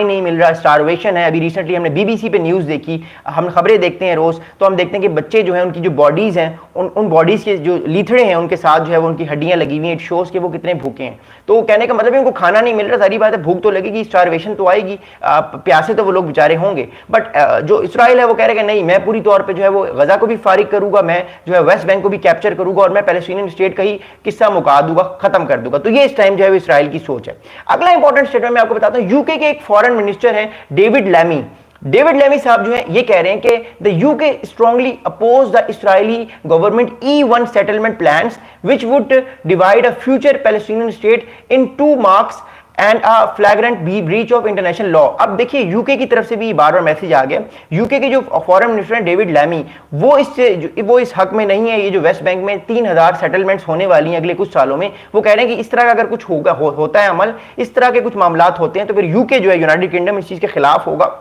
नहीं मिल रहा, स्टारवेशन है। अभी रिसेंटली हमने बीबीसी पे न्यूज़ देखी, हम खबरें देखते हैं रोज़, तो हम देखते हैं कि बच्चे जो हैं उनकी जो बॉडीज़ हैं, उन बॉडीज़ के जो लीथड़े हैं उनके साथ जो है वो उनकी हड्डियां लगी हुई हैं। इट शोज़ कि वो कितने भूखे हैं। तो कहने का मतलब है उनको खाना नहीं मिल रहा, सारी बात है, भूख तो लगेगी, स्टारवेशन तो आएगी, प्यासे तो वो लोग बेचारे होंगे। बट जो इसराइल है वो कह रहे हैं नहीं, मैं पूरी तौर पर जो है वो गजा को भी फारिग करूंगा, मैं जो है वेस्ट बैंक को भी कैप्चर करूंगा और मैं पैलेस्टीनियन स्टेट का ही किस्सा मुका दूंगा, खत्म कर दूंगा। तो ये इस टाइम जो है वो इसराइल की सोच है। अगला इंपॉर्टेंट स्टेटमेंट मैं आपको बताता हूं, यूके के एक फॉरेन मिनिस्टर है डेविड लैमी साहब जो है ये कह रहे हैं कि the UK strongly oppose the Israeli government E1 settlement plans which would divide a future Palestinian state in 2 marks and a flagrant breach of international law. अब देखिए यूके की तरफ से भी बार बार मैसेज आ गया, यूके के जो फॉरेन मिनिस्टर हैं डेविड लैमी, वो इस हक में नहीं है। ये जो वेस्ट बैंक में 3000 सेटलमेंट्स होने वाली हैं अगले कुछ सालों में, वो कह रहे हैं कि इस तरह का अगर कुछ होता है अमल, इस तरह के कुछ मामलात होते हैं तो फिर यूके जो है यूनाइटेड किंगडम इस चीज के खिलाफ होगा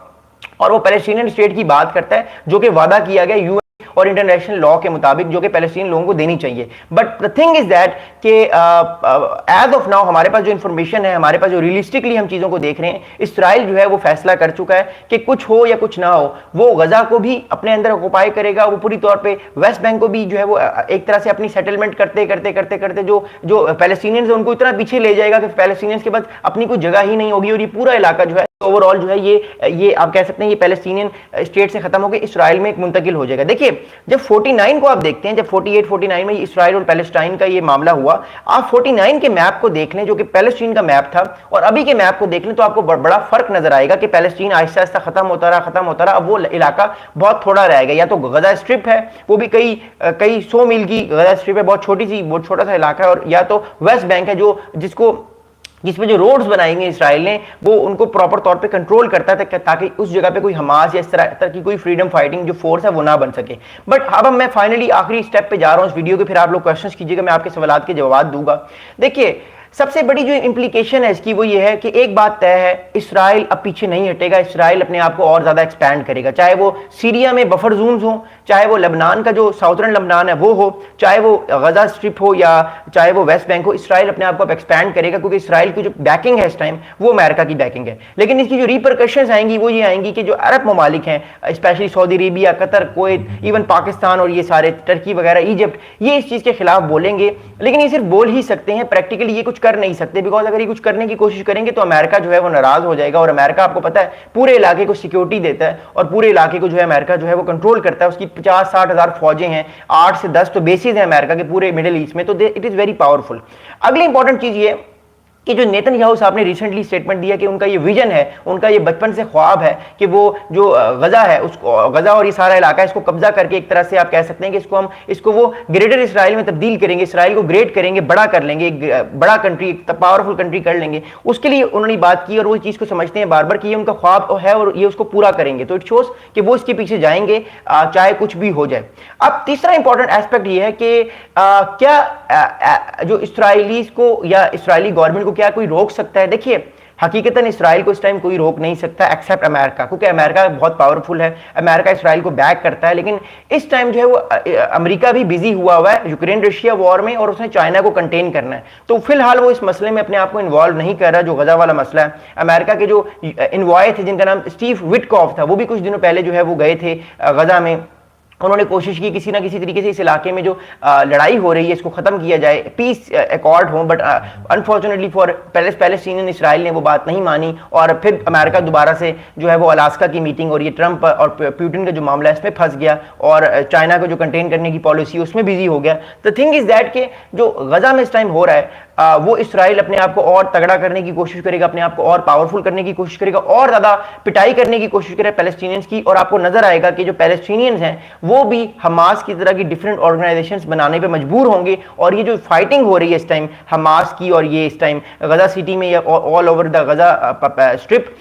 और वो पैलेस्टीनियन स्टेट की बात करता है जो कि वादा किया गया यूएन और इंटरनेशनल लॉ के मुताबिक, जो कि पैलेस्टीन लोगों को देनी चाहिए। But the thing is that कि एज ऑफ नाउ हमारे पास जो इंफॉर्मेशन है, हमारे पास जो रियलिस्टिकली हम चीजों को देख रहे हैं, इसराइल जो है वो फैसला कर चुका है कि कुछ हो या कुछ ना हो, वो गजा को भी अपने अंदर ऑक्युपाई करेगा, वो पूरी तौर पे वेस्ट बैंक को भी जो है वो एक तरह से अपनी सेटलमेंट करते करते करते करते जो पैलेस्टीनियंस उनको इतना पीछे ले जाएगा कि पैलेस्टीनियंस के पास अपनी कोई जगह ही नहीं होगी और ये पूरा इलाका जो है ओवरऑल जो है ये आप कह सकते हैं ये पैलेस्टीनियन स्टेट से खत्म होकर इसराइल में एक मुंतकिल हो जाएगा। देखिए जब 49 को आप देखते हैं, जब 48-49 में इसराइल और पैलेस्टाइन का ये मामला हुआ, आप 49 के मैप को देख लें जो कि पैलेस्टीन का मैप था और अभी के मैप को देख लें तो आपको बड़ा फर्क नजर आएगा कि पैलेस्टीन आहिस्ता आहिस्ता खत्म होता रहा, अब वो इलाका बहुत थोड़ा रहेगा। या तो गजा स्ट्रिप है, वो भी कई 100 मील की गजा स्ट्रिप है, बहुत छोटा सा इलाका है, और या तो वेस्ट बैंक है जिसमें जो रोड्स बनाएंगे इसराइल ने वो उनको प्रॉपर तौर पे कंट्रोल करता है ताकि उस जगह पे कोई हमास या इस तरह की कोई फ्रीडम फाइटिंग जो फोर्स है वो ना बन सके। बट अब मैं फाइनली आखिरी स्टेप पे जा रहा हूं इस वीडियो के, फिर आप लोग क्वेश्चंस कीजिएगा, मैं आपके सवालात के जवाब दूंगा। देखिए सबसे बड़ी जो इंप्लीकेशन है इसकी वो ये है कि एक बात तय है, इसराइल अब पीछे नहीं हटेगा, इसराइल अपने आप को और ज्यादा एक्सपैंड करेगा, चाहे वो सीरिया में बफर जोन्स हो, चाहे वो लेबनान का जो साउथर्न लेबनान है वो हो, चाहे वो गजा स्ट्रिप हो या चाहे वो वेस्ट बैंक हो, इसराइल अपने आप को अब एक्सपैंड करेगा क्योंकि इसराइल की जो बैकिंग है इस टाइम वो अमेरिका की बैकिंग है। लेकिन इसकी जो रिपरकशंस आएंगी वो ये आएंगी कि जो अरब ममालिक हैं, specially Saudi Arabia, Qatar, Kuwait, even Pakistan और ये सारे टर्की वगैरह, इजिप्ट, ये इस चीज के खिलाफ बोलेंगे। लेकिन ये सिर्फ बोल ही सकते हैं, प्रैक्टिकली ये कुछ कर नहीं सकते, बिकॉज अगर ये कुछ करने की कोशिश करेंगे तो अमेरिका जो है वो नाराज हो जाएगा। और अमेरिका आपको पता है पूरे इलाके को सिक्योरिटी देता है और पूरे इलाके को जो है अमेरिका जो है वो कंट्रोल करता है। उसकी 50-60 हजार फौजें हैं, 8 से 10 तो बेसिस हैं अमेरिका के पूरे मिडिल ईस्ट में, तो इट इज वेरी पावरफुल। अगली इंपॉर्टेंट चीज ये कि जो नेतन्याहू साहब ने रिसेंटली स्टेटमेंट दिया कि उनका ये विजन है, उनका ये बचपन से ख्वाब है कि वो जो गजा है, उसको गजा और ये सारा इलाका है इसको कब्जा करके एक तरह से आप कह सकते हैं कि इसको वो ग्रेटर इसराइल में तब्दील करेंगे, इसराइल को ग्रेट करेंगे, बड़ा कर लेंगे, एक बड़ा कंट्री, पावरफुल कंट्री कर लेंगे। उसके लिए उन्होंने बात की और वो चीज को समझते हैं बार बार कि ये उनका ख्वाब है और ये उसको पूरा करेंगे। तो इट शोज कि वो इसके पीछे जाएंगे चाहे कुछ भी हो जाए। अब तीसरा इंपॉर्टेंट एस्पेक्ट ये है कि क्या जो इसराइलीज को या इसराइली गवर्नमेंट को क्या कोई रोक सकता है? देखिए हकीकतन इसराइल को इस टाइम कोई रोक नहीं सकता एक्सेप्ट अमेरिका, क्योंकि अमेरिका बहुत पावरफुल है, अमेरिका इसराइल को बैक करता है। लेकिन इस टाइम जो है वो अमेरिका भी बिजी हुआ है यूक्रेन रशिया वॉर में और उसने चाइना को कंटेन करना है, तो फिलहाल वो इस मसले में अपने आप को इन्वॉल्व नहीं कर रहा जो गजा वाला मसला है। अमेरिका के जो इन्वॉय थे जिनका नाम स्टीव विटकॉफ था, वो भी कुछ दिनों पहले जो है वो गए थे गजा में, उन्होंने कोशिश की किसी ना किसी तरीके से इस इलाके में जो लड़ाई हो रही है इसको खत्म किया जाए, पीस अकॉर्ड हो। But unfortunately for Palestinian Israel ने वो बात नहीं मानी और फिर अमेरिका दोबारा से जो है वो अलास्का की मीटिंग और ये ट्रंप और पुतिन का जो मामला है इसमें फंस गया और चाइना को जो कंटेन करने की पॉलिसी उसमें बिजी हो गया। द थिंग इज दैट कि जो गजा में इस टाइम हो रहा है वो इसराइल अपने आप को और तगड़ा करने की कोशिश करेगा, अपने आप को और पावरफुल करने की कोशिश करेगा, और ज्यादा पिटाई करने की कोशिश करेगा पैलेस्टीनियंस की। और आपको नजर आएगा कि जो पैलेस्टीनियंस हैं वो भी हमास की तरह की डिफरेंट ऑर्गेनाइजेशंस बनाने पे मजबूर होंगे। और ये जो फाइटिंग हो रही है इस टाइम हमास की और ये इस टाइम गजा सिटी में या all over the Gaza strip,